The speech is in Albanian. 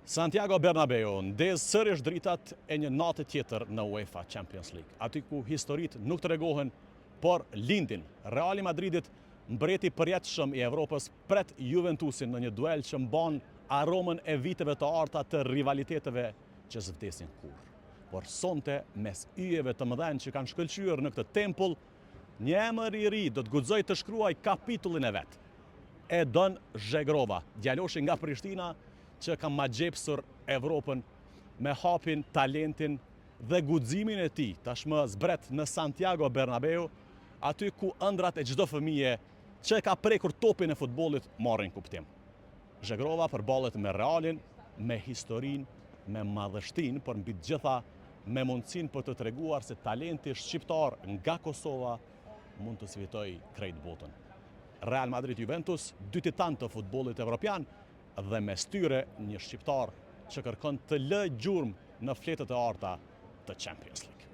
Santiago Bernabeu ndez sërish dritat e një nate tjetër në UEFA Champions League, aty ku historitë nuk të regohen, por lindin. Reali Madridit, mbreti përjetshëm i Evropës, pret Juventusin në një duel që mban aromën e viteve të arta të rivaliteteve që s'vdesin kur. Por sonte, mes yjeve të mëdhenj që kanë shkëlqyer në këtë tempull, një emër i ri do të guxoj të shkruaj kapitullin e vet. Edon Zhegrova, djaloshi nga Prishtina, që ka magjepsur Evropën me hapin, talentin dhe guximin e tij, tashmë zbret në Santiago Bernabeu, aty ku ëndrat e çdo fëmije që ka prekur topin e futbollit marrin kuptim. Zhegrova përballet me Realin, me historinë, me madhështinë, por mbi të gjitha me mundësinë për të treguar se talenti shqiptar nga Kosova mund të sfitojë krejt botën. Real Madrid Juventus, dy titan të futbollit evropian, dhe mes tyre një shqiptar që kërkon të lë gjurmë në fletët e arta të Champions League.